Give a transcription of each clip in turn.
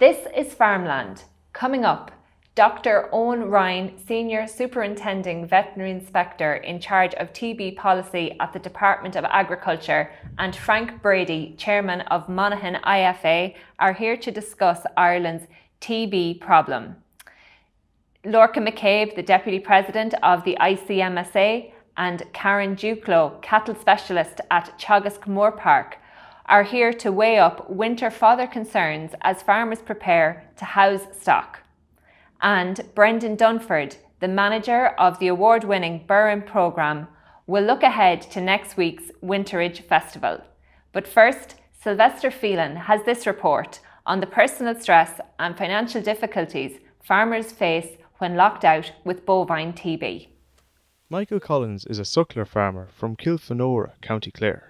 This is FarmLand. Coming up, Dr. Eoin Ryan, Senior Superintending Veterinary Inspector in charge of TB policy at the Department of Agriculture, and Frank Brady, Chairman of Monaghan IFA, are here to discuss Ireland's TB problem. Lorcan McCabe, the Deputy President of the ICMSA, and Karen Dukelow, Cattle Specialist at Teagasc Moor Park, are here to weigh up winter fodder concerns as farmers prepare to house stock. And Brendan Dunford, the manager of the award-winning Burren Programme, will look ahead to next week's Winterage Festival. But first, Sylvester Phelan has this report on the personal stress and financial difficulties farmers face when locked out with bovine TB. Michael Collins is a suckler farmer from Kilfenora, County Clare.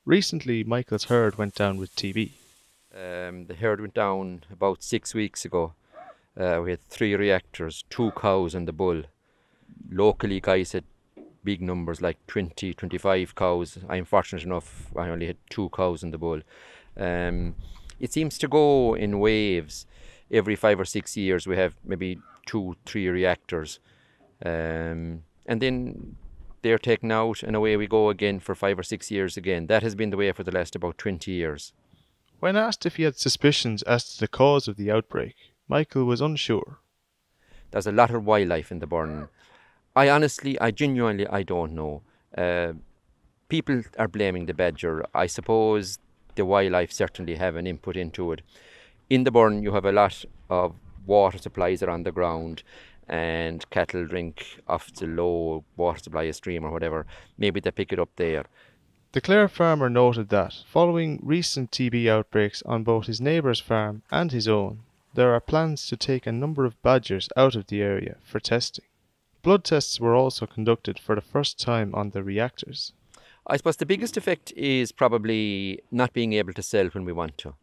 Recently, Michael's herd went down with TB. The herd went down about 6 weeks ago. We had 3 reactors, 2 cows and the bull. Locally, guys had big numbers like 20, 25 cows. I'm fortunate enough, I only had 2 cows and the bull. It seems to go in waves. Every 5 or 6 years we have maybe 2, 3 reactors. And then they're taken out and away we go again for 5 or 6 years again. That has been the way for the last about 20 years. When asked if he had suspicions as to the cause of the outbreak, Michael was unsure. There's a lot of wildlife in the Burren. I genuinely don't know. People are blaming the badger. I suppose the wildlife certainly have an input into it. In the Burren you have a lot of water supplies are on the ground, and cattle drink off the low water supply, a stream or whatever. Maybe they pick it up there. The Clare farmer noted that, following recent TB outbreaks on both his neighbour's farm and his own, there are plans to take a number of badgers out of the area for testing. Blood tests were also conducted for the first time on the reactors. I suppose the biggest effect is probably not being able to sell when we want to.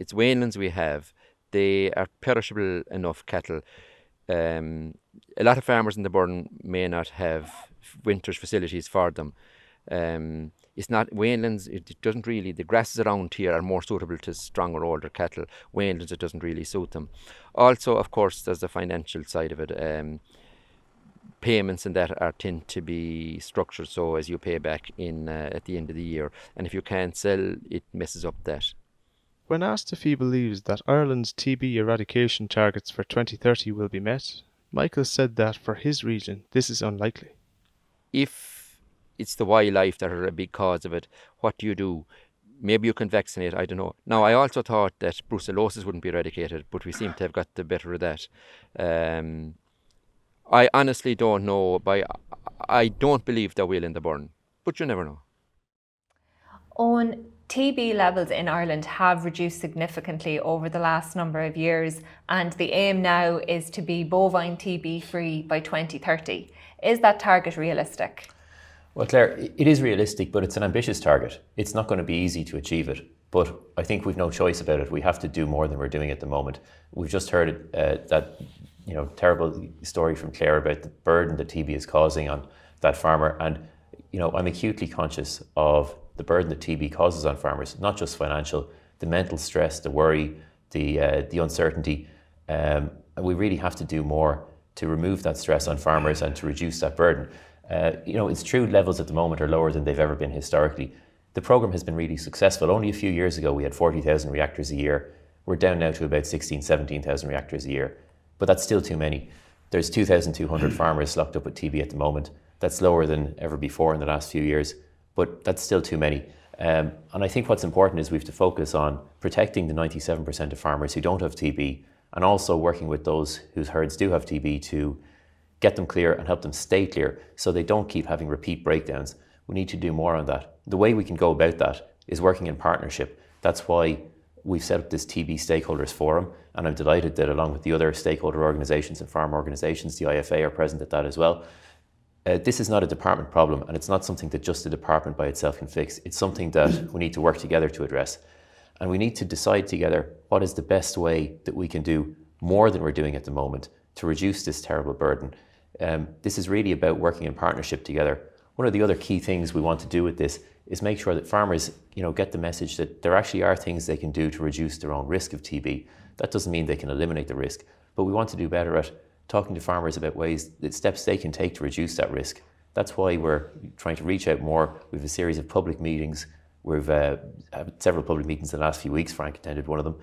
It's weanlands we have. They are perishable enough cattle. A lot of farmers in the Burren may not have winterage facilities for them. It's not weanlands, it doesn't really, the grasses around here are more suitable to stronger, older cattle. Weanlands, it doesn't really suit them. Also, of course, there's the financial side of it. Payments and that tend to be structured so as you pay back in at the end of the year. And if you can't sell, it messes up that. When asked if he believes that Ireland's TB eradication targets for 2030 will be met, Michael said that for his region this is unlikely. If it's the wildlife that are a big cause of it, what do you do? Maybe you can vaccinate, I don't know. Now, I also thought that brucellosis wouldn't be eradicated, but we seem to have got the better of that. I honestly don't know, but I don't believe they will in the Burren, but you never know. Eoin, TB levels in Ireland have reduced significantly over the last number of years, and the aim now is to be bovine TB free by 2030. Is that target realistic? Well, Claire, it is realistic, but it's an ambitious target. It's not going to be easy to achieve it, but I think we've no choice about it. We have to do more than we're doing at the moment. We've just heard that terrible story from Claire about the burden that TB is causing on that farmer, and I'm acutely conscious of the burden that TB causes on farmers, not just financial, the mental stress, the worry, the uncertainty. And we really have to do more to remove that stress on farmers and to reduce that burden. It's true levels at the moment are lower than they've ever been historically. The programme has been really successful. Only a few years ago we had 40,000 reactors a year. We're down now to about 16,000, 17,000 reactors a year. But that's still too many. There's 2,200 farmers locked up with TB at the moment. That's lower than ever before in the last few years, but that's still too many. And I think what's important is we have to focus on protecting the 97% of farmers who don't have TB, and also working with those whose herds do have TB to get them clear and help them stay clear so they don't keep having repeat breakdowns. We need to do more on that. The way we can go about that is working in partnership. That's why we've set up this TB Stakeholders Forum, and I'm delighted that along with the other stakeholder organisations and farm organisations, the IFA are present at that as well. This is not a department problem, and it's not something that just the department by itself can fix. It's something that we need to work together to address. And we need to decide together what is the best way that we can do more than we're doing at the moment to reduce this terrible burden. This is really about working in partnership together. One of the other key things we want to do with this is make sure that farmers, get the message that there actually are things they can do to reduce their own risk of TB. That doesn't mean they can eliminate the risk, but we want to do better at talking to farmers about steps they can take to reduce that risk. That's why we're trying to reach out more. We have a series of public meetings. We've had several public meetings in the last few weeks. Frank attended one of them.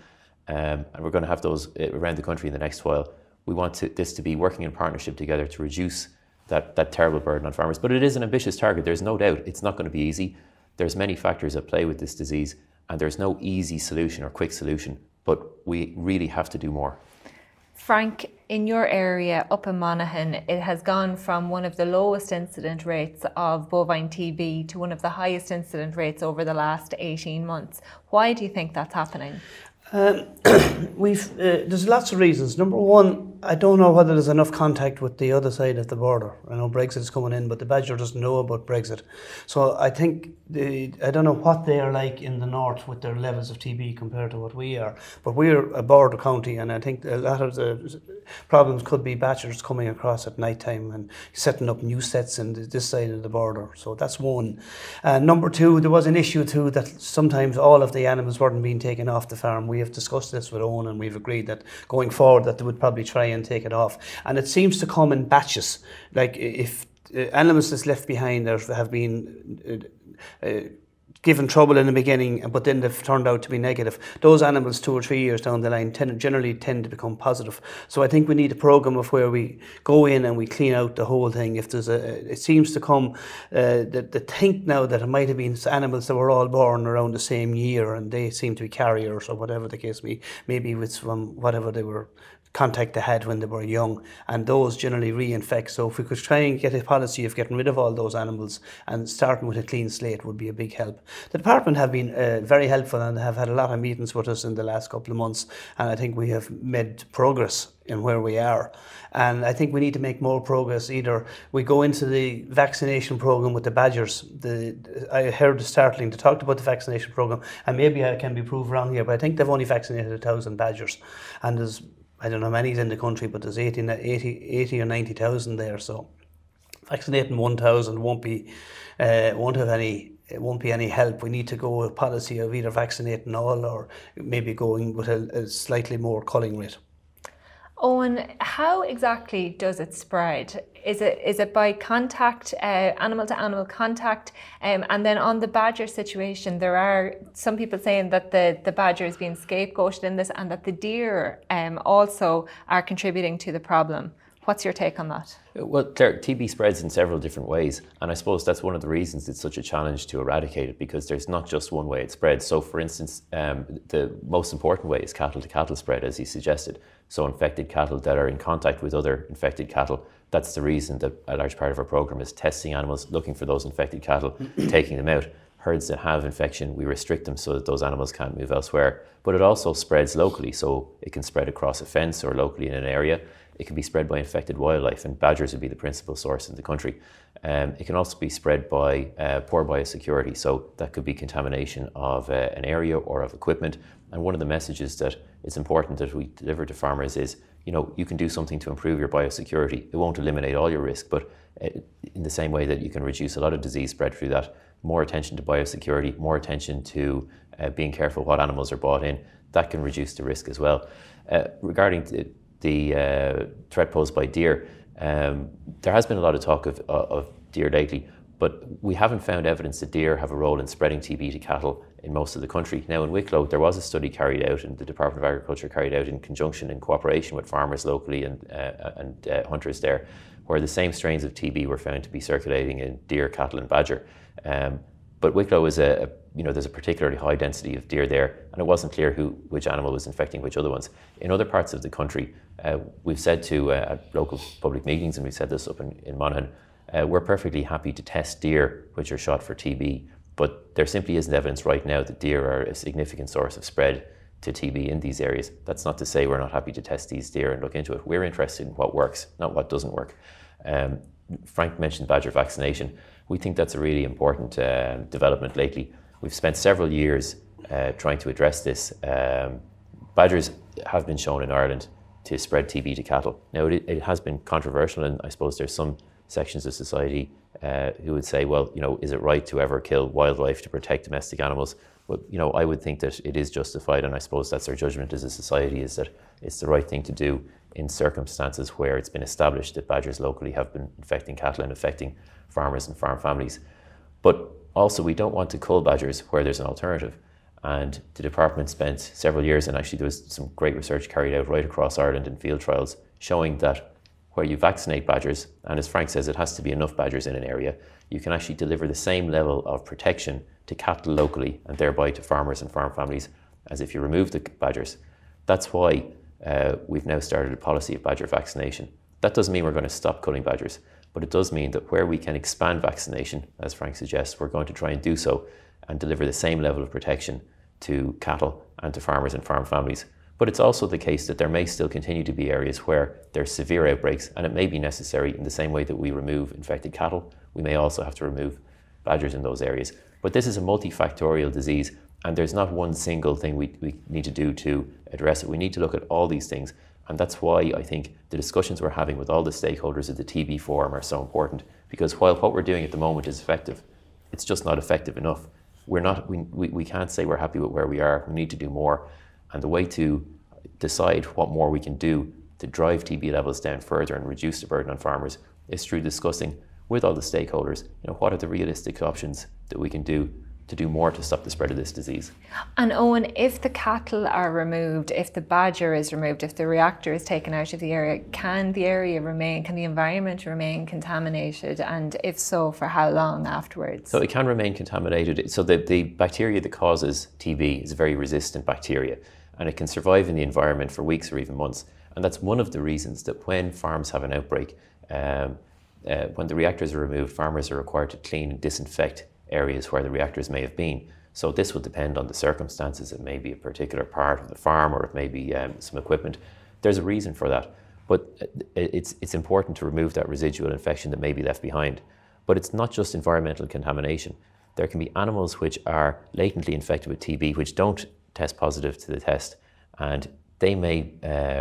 And we're going to have those around the country in the next while. We want this to be working in partnership together to reduce that terrible burden on farmers. But it is an ambitious target. There's no doubt it's not going to be easy. There's many factors at play with this disease, and there's no easy solution or quick solution, but we really have to do more. Frank, in your area up in Monaghan, it has gone from one of the lowest incident rates of bovine TB to one of the highest incident rates over the last 18 months. Why do you think that's happening? There's lots of reasons. Number one, I don't know whether there's enough contact with the other side of the border. I know Brexit is coming in, but the badger doesn't know about Brexit. So I think, I don't know what they are like in the north with their levels of TB compared to what we are. But we're a border county, and I think a lot of the problems could be badgers coming across at night time and setting up new sets in this side of the border. So that's one. Number two, there was an issue too that sometimes all of the animals weren't being taken off the farm. We have discussed this with Eoin, and we've agreed that going forward that they would probably try and take it off. And it seems to come in batches. Like if animals that's left behind have been given trouble in the beginning, but then they've turned out to be negative, those animals 2 or 3 years down the line generally tend to become positive. So I think we need a programme of where we go in and we clean out the whole thing. If there's it seems to come, the think now that it might have been animals that were all born around the same year and they seem to be carriers or whatever the case may be, maybe it's from whatever they were contact they had when they were young, and those generally reinfect. So if we could try and get a policy of getting rid of all those animals and starting with a clean slate would be a big help. The department have been very helpful and have had a lot of meetings with us in the last couple of months, and I think we have made progress in where we are. And I think we need to make more progress. Either we go into the vaccination programme with the badgers. I heard it startling to talk about the vaccination programme, and maybe I can be proved wrong here, but I think they've only vaccinated 1,000 badgers, and there's, I don't know how many's in the country, but there's 80 or 90,000 there. So vaccinating 1,000 won't be any help. We need to go with a policy of either vaccinating all or maybe going with a slightly more culling rate. Eoin, how exactly does it spread? Is it by contact, animal to animal contact? And then on the badger situation, there are some people saying that the badger is being scapegoated in this and that the deer also are contributing to the problem. What's your take on that? Well, TB spreads in several different ways, and I suppose that's one of the reasons it's such a challenge to eradicate it, because there's not just one way it spreads. So, for instance, the most important way is cattle-to-cattle spread, as you suggested. So infected cattle that are in contact with other infected cattle, that's the reason that a large part of our programme is testing animals, looking for those infected cattle, taking them out. Herds that have infection, we restrict them so that those animals can't move elsewhere. But it also spreads locally, so it can spread across a fence or locally in an area. It can be spread by infected wildlife, and badgers would be the principal source in the country. It can also be spread by poor biosecurity, so that could be contamination of an area or of equipment. And one of the messages that it's important that we deliver to farmers is, you can do something to improve your biosecurity. It won't eliminate all your risk, but in the same way that you can reduce a lot of disease spread through that, more attention to biosecurity, more attention to being careful what animals are bought in, that can reduce the risk as well. Regarding the threat posed by deer, there has been a lot of talk of deer lately, but we haven't found evidence that deer have a role in spreading TB to cattle in most of the country. Now in Wicklow, there was a study carried out, and the Department of Agriculture carried out in conjunction, in cooperation with farmers locally and hunters there, where the same strains of TB were found to be circulating in deer, cattle and badger. But Wicklow is there's a particularly high density of deer there, and it wasn't clear which animal was infecting which other ones. In other parts of the country, we've said at local public meetings, and we've said this up in Monaghan, we're perfectly happy to test deer which are shot for TB, but there simply isn't evidence right now that deer are a significant source of spread to TB in these areas. That's not to say we're not happy to test these deer and look into it. We're interested in what works, not what doesn't work. Frank mentioned badger vaccination. We think that's a really important development lately. We've spent several years trying to address this. Badgers have been shown in Ireland to spread TB to cattle. Now, it has been controversial, and I suppose there's some sections of society who would say, well, is it right to ever kill wildlife to protect domestic animals? But, I would think that it is justified, and I suppose that's our judgment as a society, is that it's the right thing to do in circumstances where it's been established that badgers locally have been infecting cattle and affecting farmers and farm families. But also, we don't want to cull badgers where there's an alternative. And the department spent several years, and actually there was some great research carried out right across Ireland in field trials, showing that where you vaccinate badgers, and as Frank says, it has to be enough badgers in an area, you can actually deliver the same level of protection to cattle locally and thereby to farmers and farm families as if you remove the badgers. That's why we've now started a policy of badger vaccination. That doesn't mean we're going to stop culling badgers, but it does mean that where we can expand vaccination, as Frank suggests, we're going to try and do so and deliver the same level of protection to cattle and to farmers and farm families. But it's also the case that there may still continue to be areas where there's severe outbreaks, and it may be necessary, in the same way that we remove infected cattle, we may also have to remove badgers in those areas. But this is a multifactorial disease, and there's not one single thing we need to do to address it. We need to look at all these things, and that's why I think the discussions we're having with all the stakeholders at the TB Forum are so important, because while what we're doing at the moment is effective, it's just not effective enough. We can't say we're happy with where we are. We need to do more. And the way to decide what more we can do to drive TB levels down further and reduce the burden on farmers is through discussing with all the stakeholders, what are the realistic options that we can do to do more to stop the spread of this disease. And Eoin, if the cattle are removed, if the badger is removed, if the reactor is taken out of the area, can the environment remain contaminated? And if so, for how long afterwards? So it can remain contaminated. So the bacteria that causes TB is a very resistant bacteria, and it can survive in the environment for weeks or even months. And that's one of the reasons that when farms have an outbreak, when the reactors are removed, farmers are required to clean and disinfect areas where the reactors may have been. So this would depend on the circumstances. It may be a particular part of the farm, or it may be some equipment. There's a reason for that. But it's important to remove that residual infection that may be left behind. But it's not just environmental contamination. There can be animals which are latently infected with TB which don't test positive to the test, and they may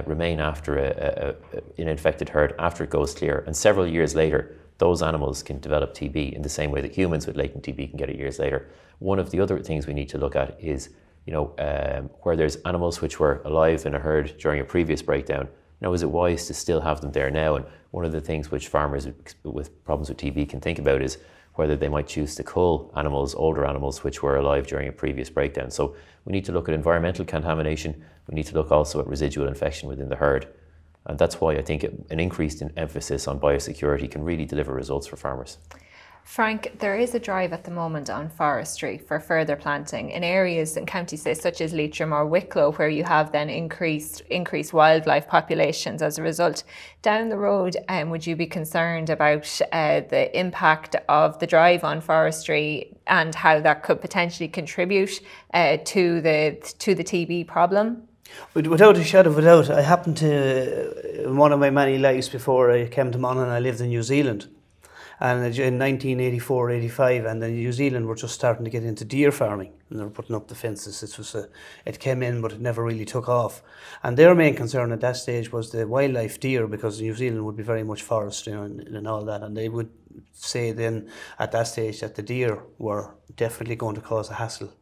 remain after an infected herd after it goes clear, and several years later those animals can develop TB in the same way that humans with latent TB can get it years later. One of the other things we need to look at is, where there's animals which were alive in a herd during a previous breakdown, is it wise to still have them there now? And one of the things which farmers with problems with TB can think about is whether they might choose to cull animals, older animals, which were alive during a previous breakdown. So we need to look at environmental contamination. We need to look also at residual infection within the herd. And that's why I think an increased emphasis on biosecurity can really deliver results for farmers. Frank, there is a drive at the moment on forestry for further planting in areas and counties such as Leitrim or Wicklow, where you have then increased wildlife populations as a result. Down the road, would you be concerned about the impact of the drive on forestry and how that could potentially contribute to the TB problem? Without a shadow of a doubt. I happened to, in one of my many lives before I came to Monaghan, I lived in New Zealand. And in 1984, 85, and then New Zealand were just starting to get into deer farming, and they were putting up the fences. It came in, but it never really took off. And their main concern at that stage was the wildlife deer, because New Zealand would be very much forest, and all that. And they would say then at that stage that the deer were definitely going to cause a hassle.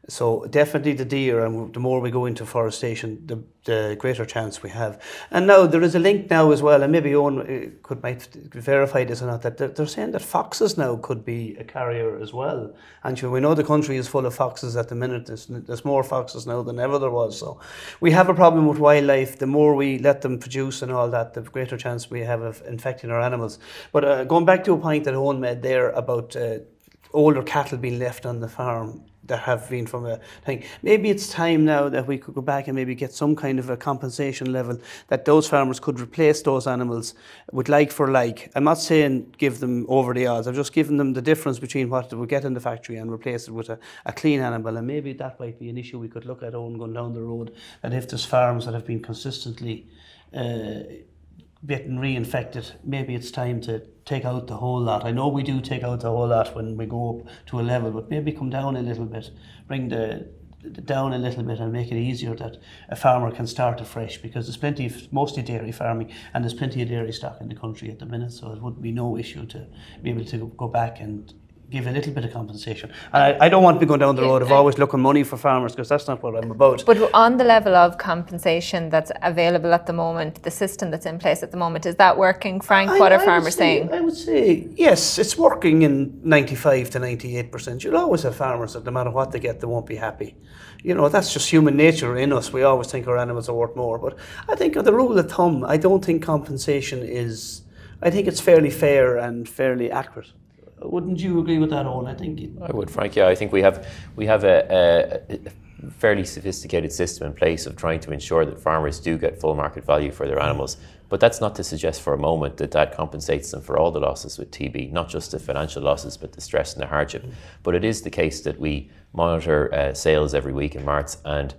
So definitely the deer, and the more we go into forestation, the greater chance we have. And now there is a link now as well, and maybe Eoin might verify this or not, that they're saying that foxes now could be a carrier as well. And we know the country is full of foxes at the minute. There's more foxes now than ever there was. So we have a problem with wildlife. The more we let them produce and all that, the greater chance we have of infecting our animals. But going back to a point that Eoin made there about older cattle being left on the farm, that have been from a thing. Maybe it's time now that we could go back and maybe get some kind of a compensation level, that those farmers could replace those animals with like for like. I'm not saying give them over the odds. I'm just giving them the difference between what they would get in the factory and replace it with a clean animal. And maybe that might be an issue we could look at going down the road, that if there's farms that have been consistently bitten, reinfected, maybe it's time to take out the whole lot. I know we do take out the whole lot when we go up to a level, but maybe come down a little bit, bring the down a little bit and make it easier that a farmer can start afresh, because there's plenty of, mostly dairy farming, and there's plenty of dairy stock in the country at the minute, so it would be no issue to be able to go back and give a little bit of compensation. And I don't want to be going down the road of always looking money for farmers, because that's not what I'm about. But on the level of compensation that's available at the moment, the system that's in place at the moment, is that working, Frank? What are farmers saying? I would say, yes, it's working in 95 to 98%. You'll always have farmers that no matter what they get, they won't be happy. You know, that's just human nature in us. We always think our animals are worth more. But I think the rule of thumb, I don't think compensation is, I think it's fairly fair and fairly accurate. Wouldn't you agree with that, Eoin? I would, Frank. Yeah, I think we have a fairly sophisticated system in place of trying to ensure that farmers do get full market value for their animals. But that's not to suggest for a moment that that compensates them for all the losses with TB, not just the financial losses, but the stress and the hardship. But it is the case that we monitor sales every week in March, and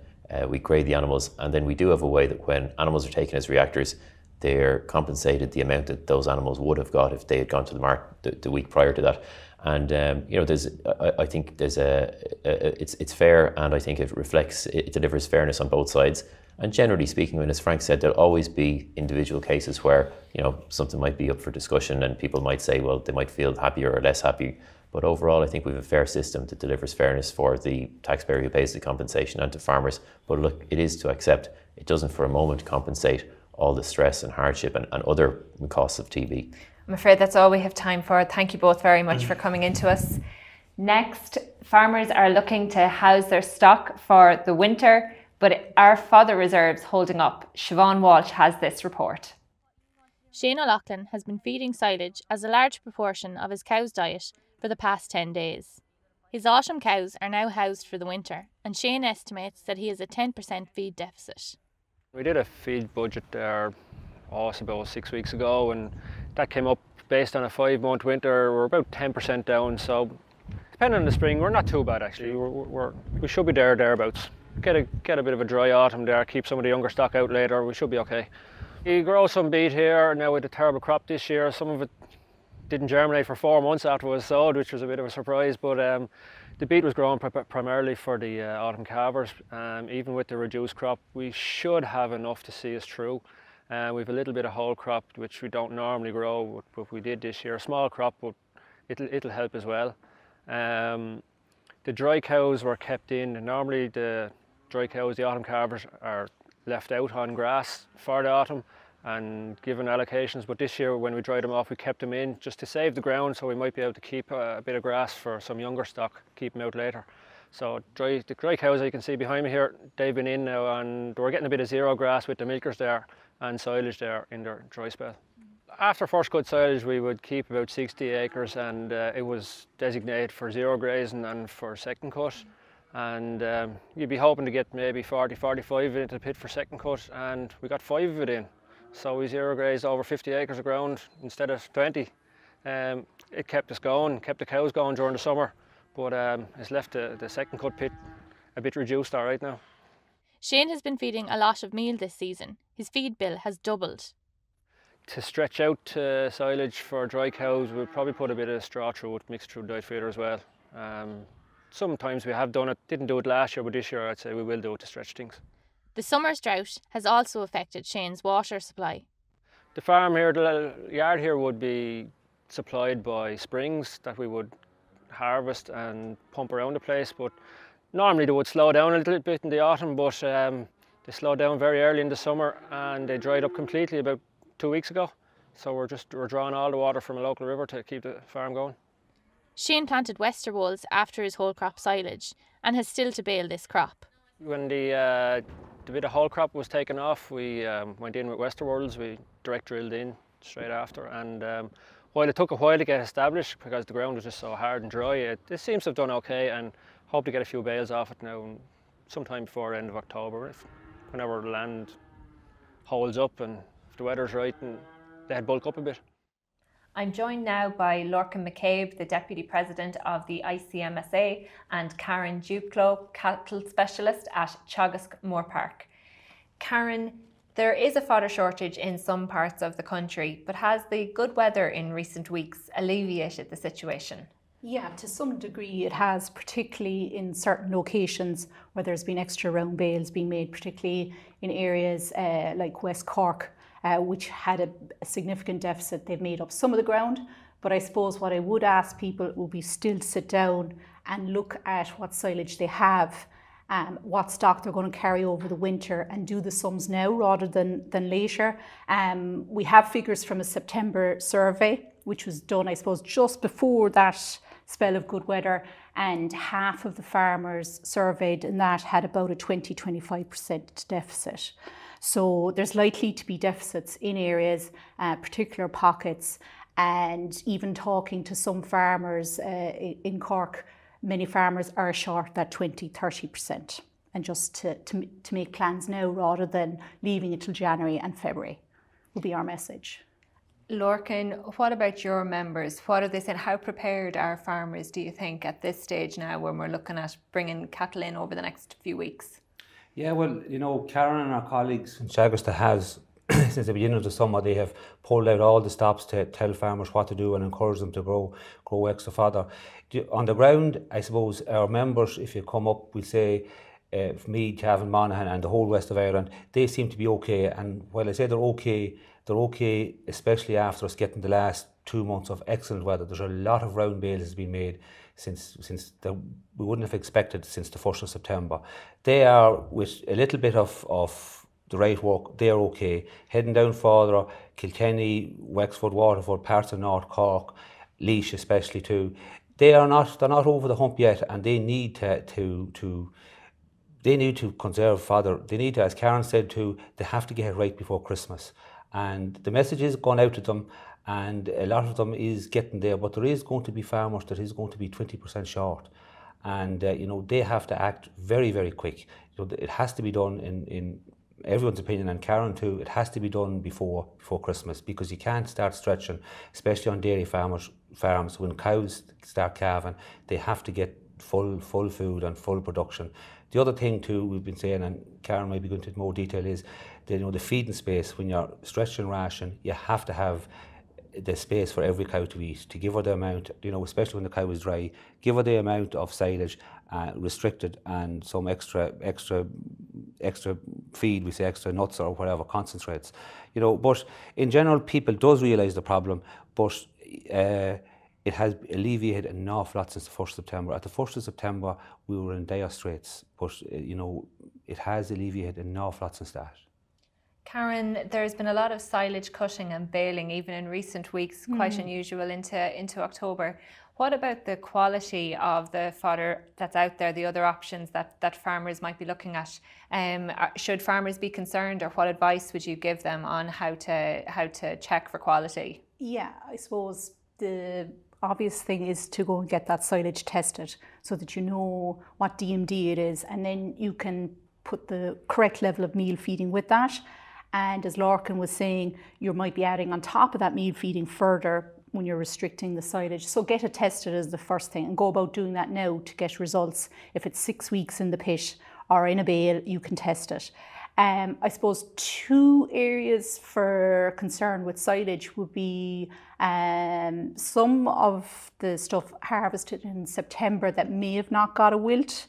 we grade the animals, and then we do have a way that when animals are taken as reactors, they're compensated the amount that those animals would have got if they had gone to the market the week prior to that. And you know, I think it's fair, and I think it delivers fairness on both sides. And generally speaking, as Frank said, there'll always be individual cases where, you know, something might be up for discussion, and people might say, well, they might feel happier or less happy. But overall, I think we have a fair system that delivers fairness for the taxpayer who pays the compensation and to farmers. But look, it is to accept it doesn't for a moment compensate all the stress and hardship and other costs of TB. I'm afraid that's all we have time for. Thank you both very much for coming into us. Next, farmers are looking to house their stock for the winter, but are fodder reserves holding up? Siobhan Walsh has this report. Shane O'Loughlin has been feeding silage as a large proportion of his cow's diet for the past 10 days. His autumn cows are now housed for the winter, and Shane estimates that he has a 10% feed deficit. We did a feed budget there about 6 weeks ago, and that came up based on a 5-month winter. We're about 10% down, so depending on the spring, we're not too bad actually. We should be thereabouts. Get a bit of a dry autumn there, keep some of the younger stock out later, we should be okay. We grow some beet here now with a terrible crop this year. Some of it didn't germinate for 4 months after it was sowed, which was a bit of a surprise, but the beet was grown primarily for the autumn calvers. Even with the reduced crop, we should have enough to see us through. We have a little bit of whole crop, which we don't normally grow, but we did this year. A small crop, but it'll help as well. The dry cows were kept in, and normally the dry cows, the autumn calvers, are left out on grass for the autumn and given allocations, but this year when we dried them off, we kept them in just to save the ground, so we might be able to keep a bit of grass for some younger stock, keep them out later. So the dry cows that you can see behind me here, they've been in now, and we're getting a bit of zero grass with the milkers there and silage there in their dry spell. After first cut silage, we would keep about 60 acres, and it was designated for zero grazing and for second cut. And you'd be hoping to get maybe 40-45 into the pit for second cut, and we got 5 of it in. So we zero grazed over 50 acres of ground instead of 20. It kept us going, kept the cows going during the summer, but it's left the second cut pit a bit reduced all right now. Shane has been feeding a lot of meal this season. His feed bill has doubled. To stretch out silage for dry cows, we'll probably put a bit of straw through it, mixed through diet feeder as well. Sometimes we have done it, didn't do it last year, but this year I'd say we will do it to stretch things. The summer's drought has also affected Shane's water supply. The farm here, the yard here would be supplied by springs that we would harvest and pump around the place, but normally they would slow down a little bit in the autumn, but they slowed down very early in the summer and they dried up completely about 2 weeks ago. So we're drawing all the water from a local river to keep the farm going. Shane planted Westerwolds after his whole crop silage and has still to bale this crop. When the bit of whole crop was taken off, we went in with Westerwolds. We direct drilled in straight after, and while it took a while to get established because the ground was just so hard and dry, it seems to have done okay, and hope to get a few bales off it now sometime before the end of October, whenever the land holds up and if the weather's right and they had bulk up a bit. I'm joined now by Lorcan McCabe, the Deputy President of the ICMSA, and Karen Dukelow, Cattle Specialist at Teagasc Moor Park. Karen, there is a fodder shortage in some parts of the country, but has the good weather in recent weeks alleviated the situation? Yeah, to some degree it has, particularly in certain locations where there's been extra round bales being made, particularly in areas like West Cork, which had a significant deficit. They've made up some of the ground, but I suppose what I would ask people would be still to sit down and look at what silage they have, what stock they're going to carry over the winter, and do the sums now rather than later. We have figures from a September survey, which was done, I suppose, just before that spell of good weather, and half of the farmers surveyed in that had about a 20-25% deficit. So there's likely to be deficits in areas, particular pockets, and even talking to some farmers in Cork, many farmers are short that 20-30%, and just to make plans now rather than leaving it till January and February will be our message. Lorcan, what about your members? What are they saying? How prepared are farmers, do you think, at this stage now when we're looking at bringing cattle in over the next few weeks? Yeah, well, you know, Karen and our colleagues in Teagasc has, since the beginning of the summer, they have pulled out all the stops to tell farmers what to do and encourage them to grow extra fodder. On the ground, I suppose our members, if you come up, we'll say, Meath, Cavan, Monaghan and the whole west of Ireland, they seem to be okay. And while I say they're okay, especially after us getting the last 2 months of excellent weather. There's a lot of round bales has been made since we wouldn't have expected since the 1st of September. They are, with a little bit of the right work, they're okay. Heading down further, Kilkenny, Wexford, Waterford, parts of North Cork, Laois especially too, they're not over the hump yet, and they need to conserve fodder. They need to, as Karen said too, they have to get it right before Christmas. And the message is gone out to them, and a lot of them is getting there, but there is going to be farmers that is going to be 20% short. And you know, they have to act very, very quick. You know, it has to be done in everyone's opinion, and Karen too, it has to be done before Christmas, because you can't start stretching, especially on dairy farms when cows start calving. They have to get full food and full production. The other thing too we've been saying, and Karen might be going into more detail, is the feeding space. When you're stretching ration, you have to have the space for every cow to eat, to give her the amount, especially when the cow is dry, give her the amount of silage restricted, and some extra feed, we say extra nuts or whatever, concentrates. But in general, people does realise the problem, but it has alleviated an awful lot since the 1st of September. At the 1st of September, we were in dire straits, but it has alleviated an awful lot since that. Karen, there's been a lot of silage cutting and baling, even in recent weeks, quite unusual into October. What about the quality of the fodder that's out there, the other options that farmers might be looking at? Should farmers be concerned, or what advice would you give them on how to check for quality? Yeah, I suppose the obvious thing is to go and get that silage tested so that you know what DMD it is, and then you can put the correct level of meal feeding with that. And as Lorcan was saying, you might be adding on top of that meal feeding further when you're restricting the silage. So get it tested as the first thing, and go about doing that now to get results. If it's 6 weeks in the pit or in a bale, you can test it. I suppose 2 areas for concern with silage would be some of the stuff harvested in September that may have not got a wilt.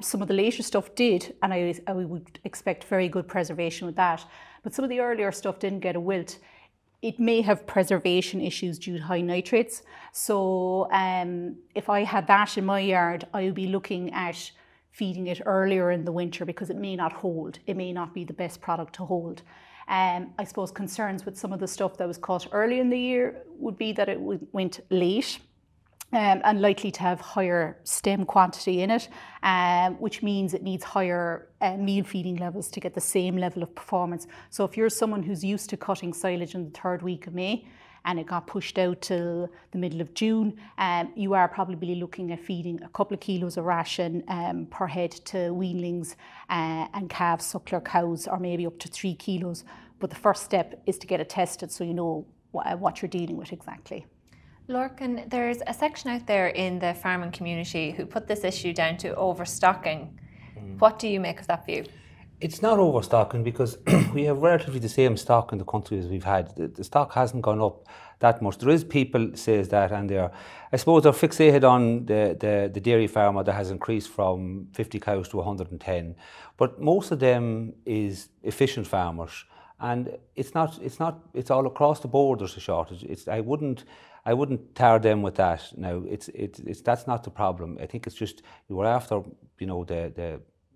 Some of the later stuff did, and I would expect very good preservation with that. But some of the earlier stuff didn't get a wilt. It may have preservation issues due to high nitrates. So if I had that in my yard, I would be looking at feeding it earlier in the winter, because it may not hold. It may not be the best product to hold. I suppose concerns with some of the stuff that was cut early in the year would be that it went late. And likely to have higher stem quantity in it, which means it needs higher meal feeding levels to get the same level of performance. So if you're someone who's used to cutting silage in the 3rd week of May and it got pushed out till the middle of June, you are probably looking at feeding a couple of kilos of ration per head to weanlings and calves, suckler cows, or maybe up to 3 kilos. But the first step is to get it tested so you know what you're dealing with exactly. Lorcan, there's a section out there in the farming community who put this issue down to overstocking. What do you make of that view? It's not overstocking because we have relatively the same stock in the country as we've had. The stock hasn't gone up that much. There is people says that, and I suppose they're fixated on the dairy farmer that has increased from 50 cows to 110. But most of them is efficient farmers, and it's all across the board. There's a shortage. I wouldn't tar them with that. Now that's not the problem. I think it's just you were after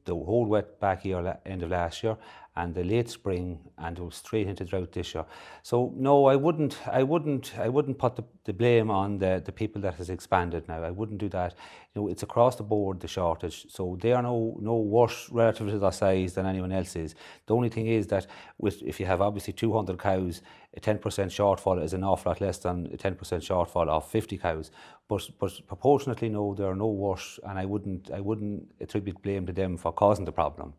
the whole wet back year, end of last year, and the late spring, and it was straight into drought this year. So no, I wouldn't put the blame on the people that has expanded now. I wouldn't do that. It's across the board, the shortage. So they are no worse relative to their size than anyone else is. The only thing is that if you have obviously 200 cows, a 10% shortfall is an awful lot less than a 10% shortfall of 50 cows. But proportionately, no, they are no worse, and I wouldn't attribute blame to them for causing the problem.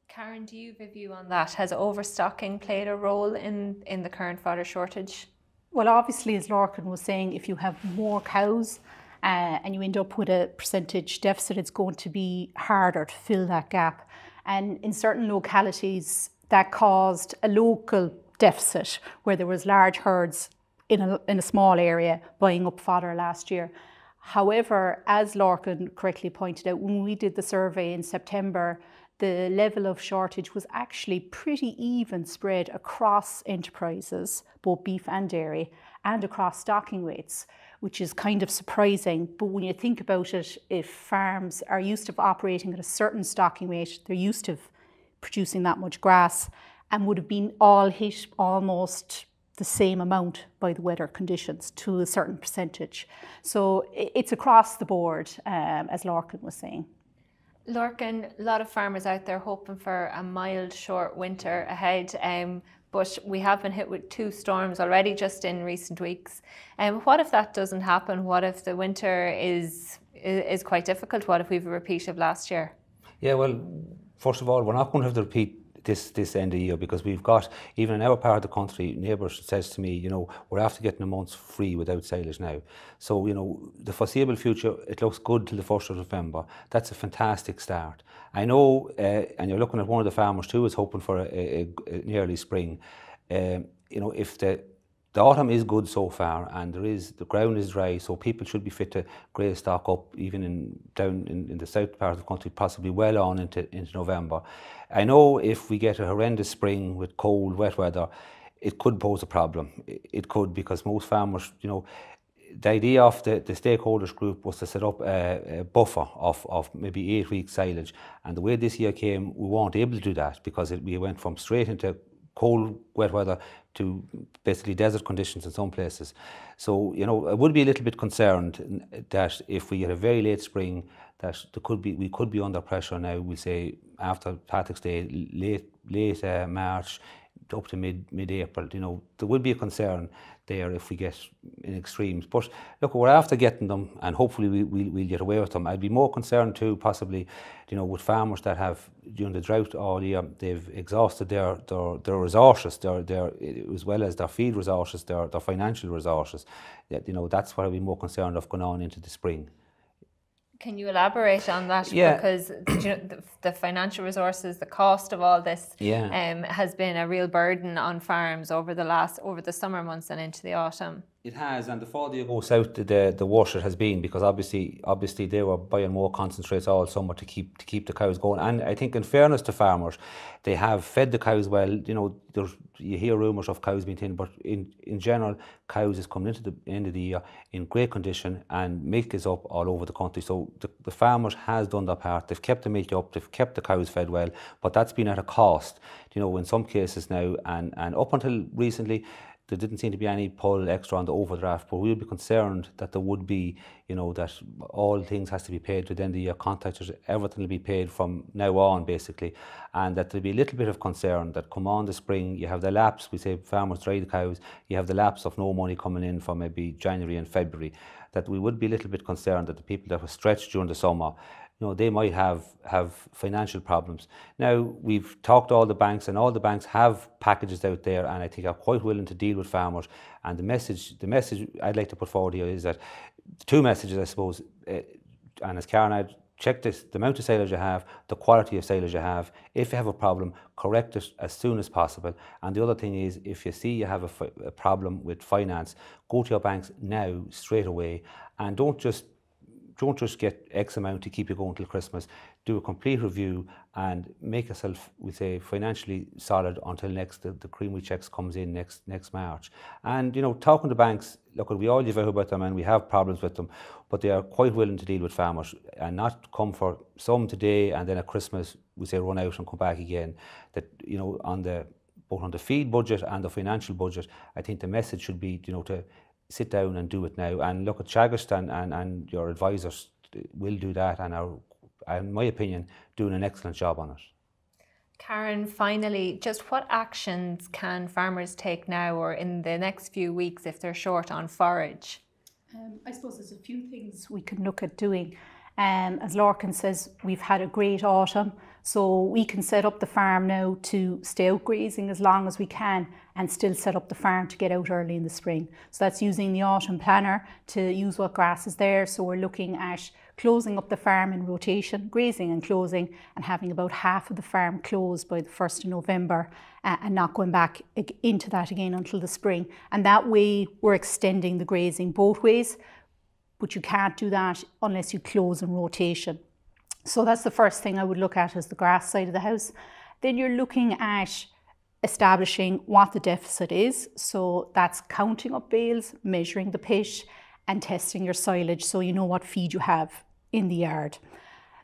Karen, do you have a view on that? Has overstocking played a role in the current fodder shortage? Well, obviously, as Lorcan was saying, if you have more cows and you end up with a percentage deficit, it's going to be harder to fill that gap. And in certain localities, that caused a local deficit where there was large herds in a small area buying up fodder last year. However, as Lorcan correctly pointed out, when we did the survey in September, the level of shortage was actually pretty even spread across enterprises, both beef and dairy, and across stocking weights, which is kind of surprising. But when you think about it, if farms are used to operating at a certain stocking weight, they're used to producing that much grass, and would have been all hit almost the same amount by the weather conditions to a certain percentage. So it's across the board, as Lorcan was saying. Lorcan, a lot of farmers out there hoping for a mild, short winter ahead, but we have been hit with 2 storms already just in recent weeks. What if that doesn't happen? What if the winter is quite difficult? What if we have a repeat of last year? Yeah, well, first of all, we're not going to have to repeat this end of the year, because we've got, even in our part of the country, neighbours says to me, we're after getting a month free without silage now. So, the foreseeable future, it looks good till the 1st of November. That's a fantastic start. I know, and you're looking at one of the farmers too, is hoping for an early spring. If the autumn is good so far, and the ground is dry, so people should be fit to graze stock up even down in the south part of the country, possibly well on into November. I know if we get a horrendous spring with cold, wet weather, it could pose a problem. It could, because most farmers, the idea of the stakeholders group was to set up a buffer of maybe 8 weeks silage, and the way this year came, we weren't able to do that, because we went from straight into cold, wet weather to basically desert conditions in some places. So, I would be a little bit concerned that if we get a very late spring, that we could be under pressure now, we say, after Patrick's Day, late March up to mid-April. There would be a concern there if we get in extremes. But look, we're after getting them, and hopefully we'll get away with them. I'd be more concerned too, possibly, with farmers that have, during the drought all year, they've exhausted their resources, their as well as their feed resources, their financial resources. That's what I'd be more concerned of going on into the spring. Can you elaborate on that? Yeah. Because the financial resources, the cost of all this, has been a real burden on farms over the summer months and into the autumn. It has, and the further you go south, the worse it has been, because obviously they were buying more concentrates all summer to keep the cows going. And I think, in fairness to farmers, they have fed the cows well. You hear rumours of cows being thin, but in general, cows is coming into the end of the year in great condition, and milk is up all over the country. So the farmers has done their part. They've kept the milk up, they've kept the cows fed well, but that's been at a cost, in some cases now, and up until recently, there didn't seem to be any pull extra on the overdraft, but we'll be concerned that there would be, that all things has to be paid to the end of the year, contractors, everything will be paid from now on, basically, and that there'll be a little bit of concern that come on the spring, you have the lapse, we say farmers dry the cows, you have the lapse of no money coming in for maybe January and February, that we would be a little bit concerned that the people that were stretched during the summer, they might have financial problems. Now, we've talked to all the banks, and all the banks have packages out there, and I think are quite willing to deal with farmers. And the message I'd like to put forward here is that 2 messages, I suppose, and as Karen had check this, the amount of silage you have, the quality of silage you have. If you have a problem, correct it as soon as possible. And the other thing is, if you see you have a problem with finance, go to your banks now, straight away, and don't just get X amount to keep you going till Christmas. Do a complete review and make yourself, we say, financially solid until the cream wheat checks comes in next March. And talking to banks, look, we all live out about them and we have problems with them, but they are quite willing to deal with farmers and not come for some today and then at Christmas we say run out and come back again. That both on the feed budget and the financial budget, I think the message should be to sit down and do it now. And look, at Teagasc and your advisors will do that and are, in my opinion, doing an excellent job on it. Karen, finally, just what actions can farmers take now or in the next few weeks if they're short on forage? I suppose there's a few things we can look at doing. As Lorcan says, we've had a great autumn, so we can set up the farm now to stay out grazing as long as we can and still set up the farm to get out early in the spring. So that's using the autumn planner to use what grass is there. So we're looking at closing up the farm in rotation, grazing and closing, and having about half of the farm closed by the 1st of November and not going back into that again until the spring. And that way we're extending the grazing both ways, but you can't do that unless you close in rotation. So that's the first thing I would look at, is the grass side of the house. Then you're looking at establishing what the deficit is. So that's counting up bales, measuring the pit, and testing your silage so you know what feed you have in the yard.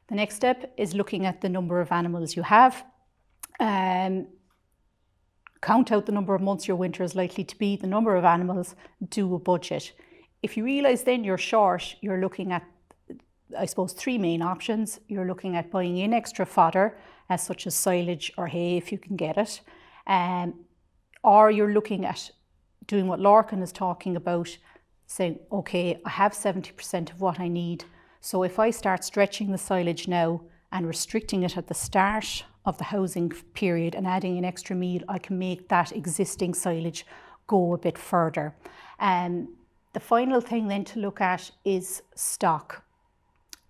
The next step is looking at the number of animals you have. Count out the number of months your winter is likely to be, the number of animals, do a budget. If you realise then you're short, you're looking at, I suppose, three main options. You're looking at buying in extra fodder, such as silage or hay if you can get it. Or you're looking at doing what Lorcan is talking about, saying, okay, I have 70% of what I need. So if I start stretching the silage now and restricting it at the start of the housing period and adding an extra meal, I can make that existing silage go a bit further. The final thing then to look at is stock.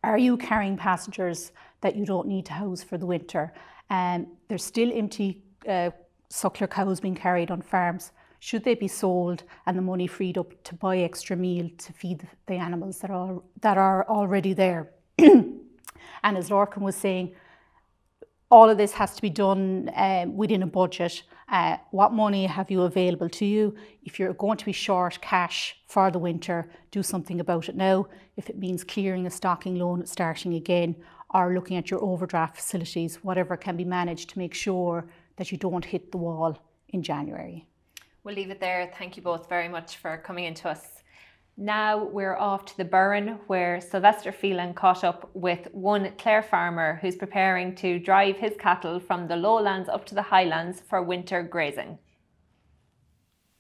Are you carrying passengers that you don't need to house for the winter? There's still empty suckler cows being carried on farms. Should they be sold and the money freed up to buy extra meal to feed the animals that are already there? And as Lorcan was saying, all of this has to be done within a budget. What money have you available to you? If you're going to be short cash for the winter, do something about it now. If it means clearing a stocking loan, starting again, or looking at your overdraft facilities, whatever can be managed to make sure that you don't hit the wall in January. We'll leave it there. Thank you both very much for coming in to us. Now we're off to the Bern, where Sylvester Phelan caught up with one Clare farmer who's preparing to drive his cattle from the lowlands up to the highlands for winter grazing.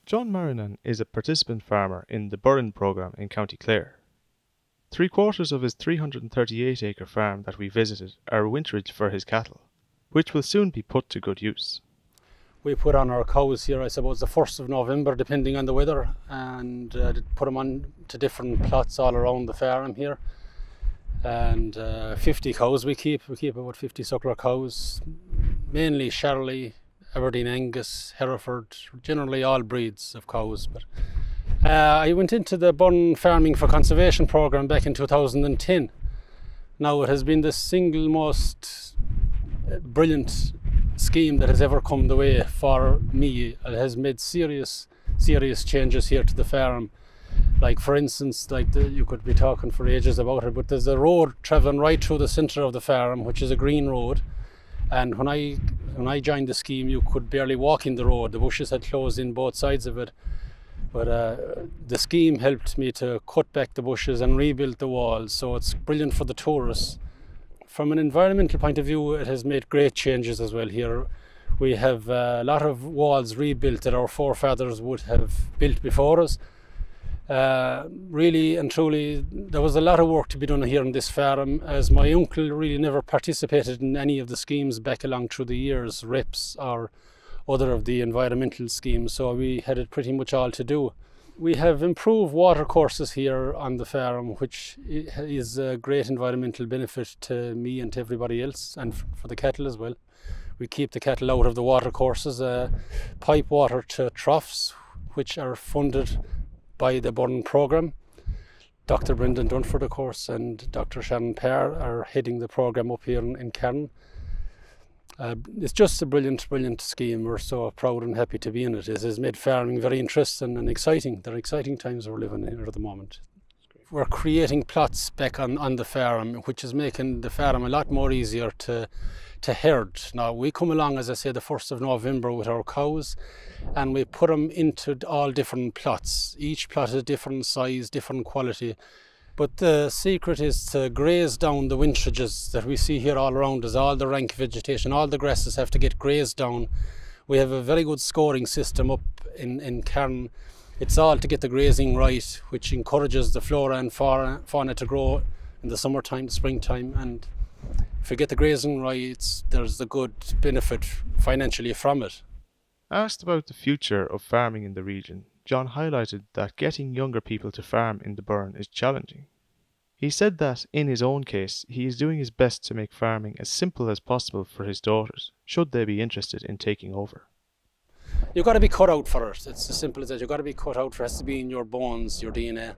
John Monaghan is a participant farmer in the Burren Programme in County Clare. 3/4 of his 338-acre farm that we visited are winterage for his cattle, which will soon be put to good use. We put on our cows here, I suppose, the 1st of November, depending on the weather, and put them on to different plots all around the farm here. And 50 cows we keep. We keep about 50 suckler cows, mainly Charolais, Aberdeen Angus, Hereford, generally all breeds of cows. But I went into the Burren Farming for Conservation programme back in 2010. Now it has been the single most brilliant scheme that has ever come the way for me. It has made serious changes here to the farm. Like, for instance, you could be talking for ages about it, but there's a road travelling right through the centre of the farm, which is a green road. And when I joined the scheme, you could barely walk in the road. The bushes had closed in both sides of it. But the scheme helped me to cut back the bushes and rebuild the walls, so it's brilliant for the tourists. From an environmental point of view, it has made great changes as well here. We have a lot of walls rebuilt that our forefathers would have built before us. Really and truly, there was a lot of work to be done here on this farm, as my uncle really never participated in any of the schemes back along through the years, REPS or other of the environmental schemes, so we had it pretty much all to do. We have improved water courses here on the farm, which is a great environmental benefit to me and to everybody else, and for the cattle as well. We keep the cattle out of the water courses, pipe water to troughs, which are funded by the Burren Programme. Dr. Brendan Dunford, of course, and Dr. Shannon Parr are heading the programme up here in Karen. It's just a brilliant, brilliant scheme. We're so proud and happy to be in it. It has made farming very interesting and exciting. They're exciting times we're living in at the moment. We're creating plots back on the farm, which is making the farm a lot more easier to herd. Now, we come along, as I say, the 1st of November with our cows, and we put them into all different plots. Each plot is different size, different quality. But the secret is to graze down the winterages that we see here all around us, all the rank vegetation, all the grasses have to get grazed down. We have a very good scoring system up in Cairn. It's all to get the grazing right, which encourages the flora and fauna to grow in the summertime, springtime, and if we get the grazing right, there's a good benefit financially from it. Asked about the future of farming in the region, John highlighted that getting younger people to farm in the Burren is challenging. He said that, in his own case, he is doing his best to make farming as simple as possible for his daughters, should they be interested in taking over. You've got to be cut out for it. It's as simple as that. You've got to be cut out for it. It has to be in your bones, your DNA.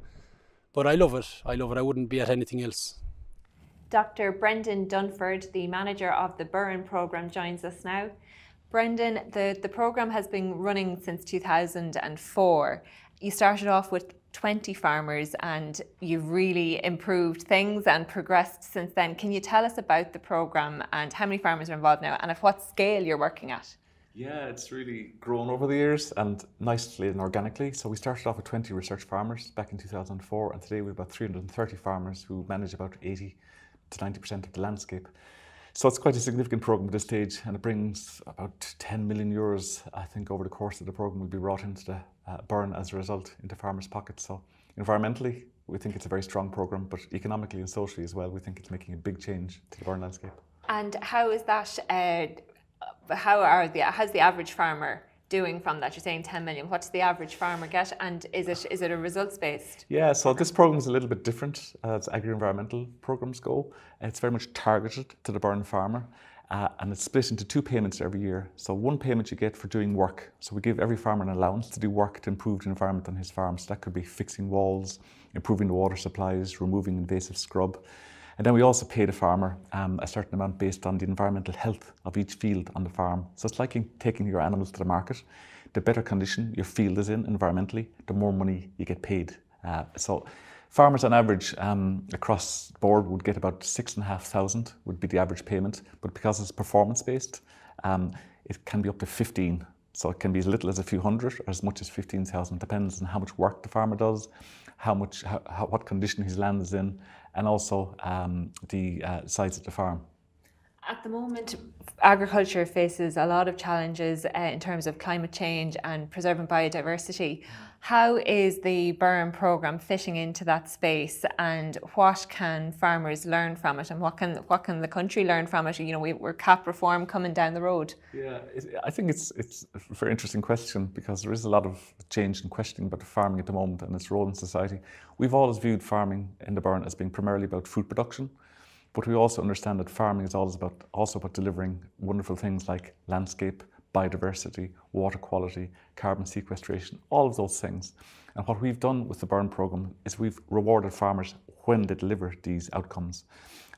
But I love it. I love it. I wouldn't be at anything else. Dr. Brendan Dunford, the manager of the Burren Programme, joins us now. Brendan, the programme has been running since 2004. You started off with 20 farmers and you've really improved things and progressed since then. Can you tell us about the programme and how many farmers are involved now and at what scale you're working at? Yeah, it's really grown over the years and nicely and organically. So we started off with 20 research farmers back in 2004, and today we have about 330 farmers who manage about 80 to 90% of the landscape. So it's quite a significant programme at this stage, and it brings about 10 million euros, I think, over the course of the programme will be brought into the Bern as a result, into farmers' pockets. So environmentally, we think it's a very strong programme, but economically and socially as well, we think it's making a big change to the Bern landscape. And how is that, how's the average farmer doing from that? You're saying 10 million. What does the average farmer get, and is it a results based? Yeah, so this programme is a little bit different as agri-environmental programmes go. It's very much targeted to the Burren farmer, and it's split into 2 payments every year. So one payment you get for doing work. So we give every farmer an allowance to do work to improve the environment on his farm. So that could be fixing walls, improving the water supplies, removing invasive scrub. And then we also pay the farmer a certain amount based on the environmental health of each field on the farm. So it's like taking your animals to the market. The better condition your field is in environmentally, the more money you get paid. So farmers on average across the board would get about 6,500 would be the average payment. But because it's performance based, it can be up to 15. So it can be as little as a few hundred or as much as 15,000. Depends on how much work the farmer does, what condition his land is in, and also the size of the farm. At the moment, agriculture faces a lot of challenges in terms of climate change and preserving biodiversity. How is the Burren Programme fitting into that space, and what can farmers learn from it, and what can the country learn from it? You know, we're CAP reform coming down the road. Yeah, I think it's a very interesting question, because there is a lot of change and questioning about farming at the moment and its role in society. We've always viewed farming in the Burren as being primarily about food production, but we also understand that farming is also about delivering wonderful things like landscape, biodiversity, water quality, carbon sequestration, all of those things. And what we've done with the Burren Programme is we've rewarded farmers when they deliver these outcomes.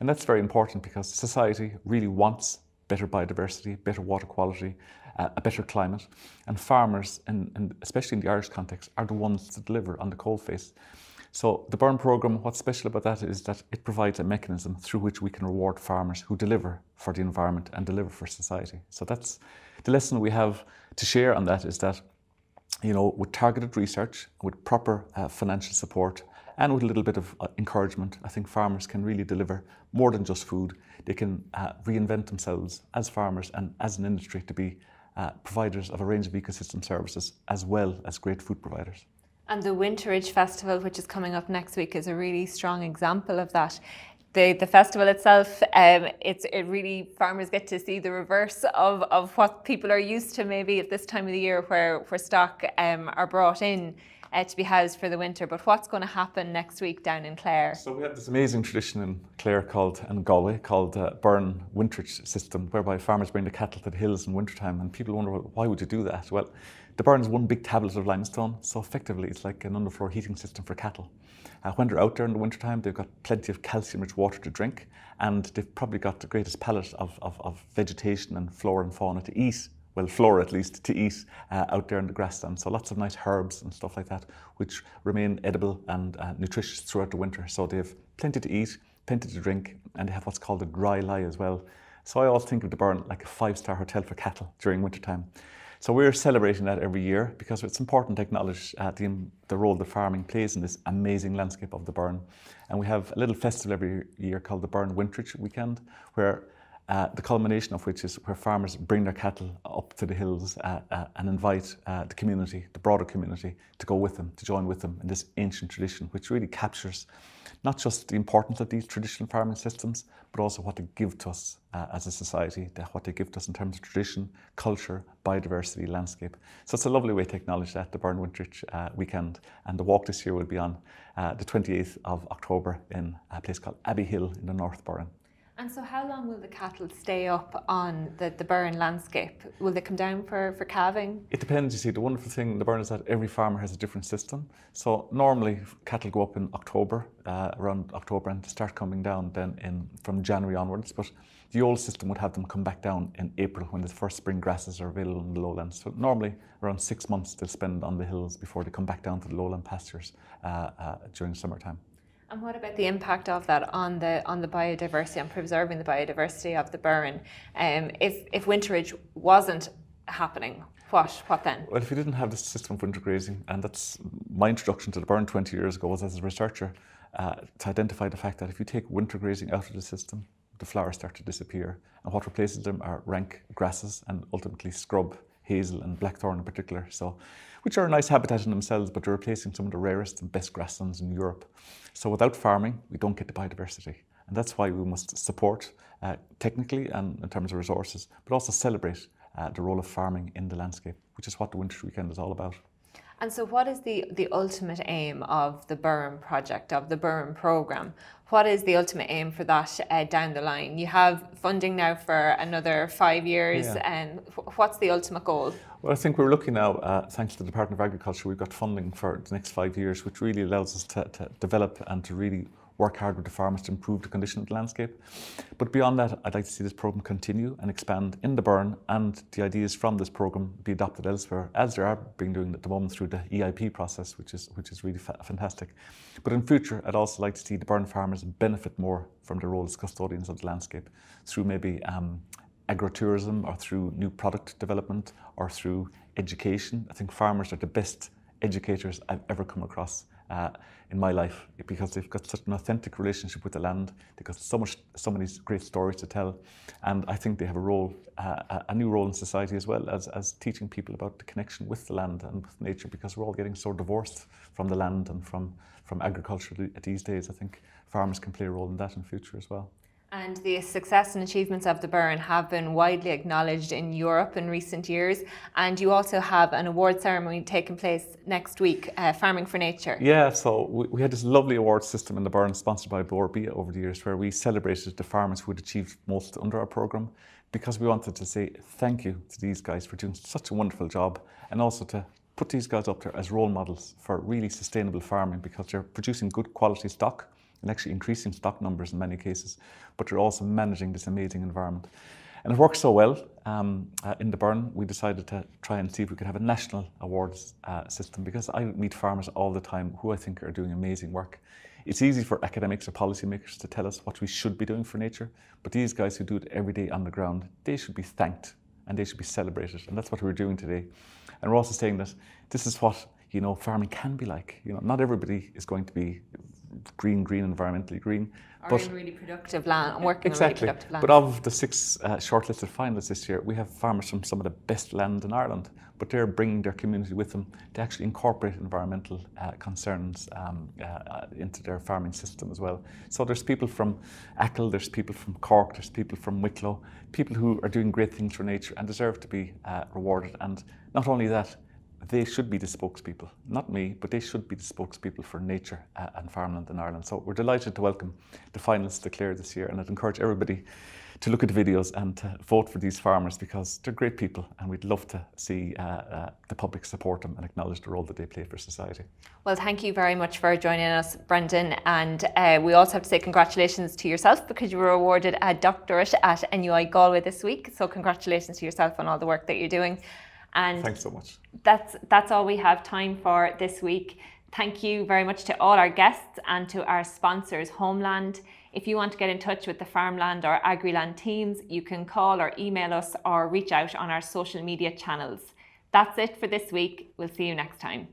And that's very important, because society really wants better biodiversity, better water quality, a better climate. And farmers, and especially in the Irish context, are the ones to deliver on the coalface. So the Burren Programme, what's special about that is that it provides a mechanism through which we can reward farmers who deliver for the environment and deliver for society. So that's the lesson we have to share on that, is that, you know, with targeted research, with proper financial support, and with a little bit of encouragement, I think farmers can really deliver more than just food. They can reinvent themselves as farmers and as an industry to be providers of a range of ecosystem services as well as great food providers. And the Winterage Festival, which is coming up next week, is a really strong example of that. The festival itself, it really, farmers get to see the reverse of what people are used to maybe at this time of the year, where stock are brought in. to be housed for the winter. But what's going to happen next week down in Clare? So we have this amazing tradition in Clare and Galway called Burren Winterage system, whereby farmers bring the cattle to the hills in wintertime, and people wonder, well, why would you do that? Well, the burn is one big tablet of limestone, so effectively it's like an underfloor heating system for cattle. When they're out there in the wintertime, they've got plenty of calcium-rich water to drink, and they've probably got the greatest palette of vegetation and flora and fauna to eat, well, flora at least, to eat out there in the grassland. So lots of nice herbs and stuff like that, which remain edible and nutritious throughout the winter. So they have plenty to eat, plenty to drink, and they have what's called a dry lie as well. So I always think of the burn like a 5-star hotel for cattle during wintertime. So we're celebrating that every year because it's important to acknowledge the role that farming plays in this amazing landscape of the Burn. And we have a little festival every year called the Burren Winterage Weekend, where the culmination of which is where farmers bring their cattle up to the hills and invite the community, the broader community, to go with them, to join with them in this ancient tradition, which really captures not just the importance of these traditional farming systems, but also what they give to us as a society, what they give to us in terms of tradition, culture, biodiversity, landscape. So it's a lovely way to acknowledge that, the Burren Winterage Weekend. And the walk this year will be on the 28th of October in a place called Abbey Hill in the North Burren. And so how long will the cattle stay up on the Burren landscape? Will they come down for calving? It depends. You see, the wonderful thing in the Burren is that every farmer has a different system. So normally cattle go up in October, around October, and start coming down then from January onwards. But the old system would have them come back down in April when the first spring grasses are available in the lowlands. So normally around 6 months they'll spend on the hills before they come back down to the lowland pastures during summertime. And what about the impact of that on the biodiversity, on preserving the biodiversity of the Burren? If winterage wasn't happening, what then? Well, if you didn't have this system of winter grazing, and that's my introduction to the Burren 20 years ago, was as a researcher to identify the fact that if you take winter grazing out of the system, the flowers start to disappear, and what replaces them are rank grasses and ultimately scrub, hazel and blackthorn in particular, so which are a nice habitat in themselves, but they're replacing some of the rarest and best grasslands in Europe. So without farming, we don't get the biodiversity. And that's why we must support technically and in terms of resources, but also celebrate the role of farming in the landscape, which is what the Winterage Weekend is all about. And so what is the ultimate aim of the Burren project, of the Burren programme? What is the ultimate aim for that down the line? You have funding now for another 5 years, and what's the ultimate goal? Well, I think we're looking now, thanks to the Department of Agriculture, we've got funding for the next 5 years, which really allows us to develop and to really work hard with the farmers to improve the condition of the landscape. But beyond that, I'd like to see this programme continue and expand in the Burren, and the ideas from this programme be adopted elsewhere, as they are being doing at the moment through the EIP process, which is really fantastic. But in future, I'd also like to see the Burren farmers benefit more from their role as custodians of the landscape through maybe agritourism, or through new product development, or through education. I think farmers are the best educators I've ever come across in my life, because they've got such an authentic relationship with the land. They've got so many great stories to tell, and I think they have a new role in society as well as teaching people about the connection with the land and with nature, because we're all getting so divorced from the land and from agriculture these days. I think farmers can play a role in that in future as well. And the success and achievements of the Burren have been widely acknowledged in Europe in recent years. And you also have an award ceremony taking place next week, Farming for Nature. Yeah, so we had this lovely award system in the Burren, sponsored by Bia over the years, where we celebrated the farmers who had achieved most under our programme, because we wanted to say thank you to these guys for doing such a wonderful job, and also to put these guys up there as role models for really sustainable farming, because they're producing good quality stock and actually increasing stock numbers in many cases, but they're also managing this amazing environment. And it works so well in the Burren, we decided to try and see if we could have a national awards system, because I meet farmers all the time who I think are doing amazing work. It's easy for academics or policymakers to tell us what we should be doing for nature, but these guys who do it every day on the ground, they should be thanked and they should be celebrated, and that's what we're doing today. And we're also saying that this is what farming can be like. Not everybody is going to be green, environmentally green. Or in really productive land, working on really productive land. But of the 6 shortlisted finalists this year, we have farmers from some of the best land in Ireland, but they're bringing their community with them to actually incorporate environmental concerns into their farming system as well. So there's people from Achill, there's people from Cork, there's people from Wicklow, people who are doing great things for nature and deserve to be rewarded. And not only that, they should be the spokespeople, not me, but they should be the spokespeople for nature and farmland in Ireland. So we're delighted to welcome the finalists declared this year, and I'd encourage everybody to look at the videos and to vote for these farmers, because they're great people and we'd love to see the public support them and acknowledge the role that they play for society. Well, thank you very much for joining us, Brendan, and we also have to say congratulations to yourself, because you were awarded a doctorate at NUI Galway this week, so congratulations to yourself on all the work that you're doing. And thanks so much. That's all we have time for this week. Thank you very much to all our guests and to our sponsors, Homeland. If you want to get in touch with the FarmLand or AgriLand teams, you can call or email us or reach out on our social media channels. That's it for this week. We'll see you next time.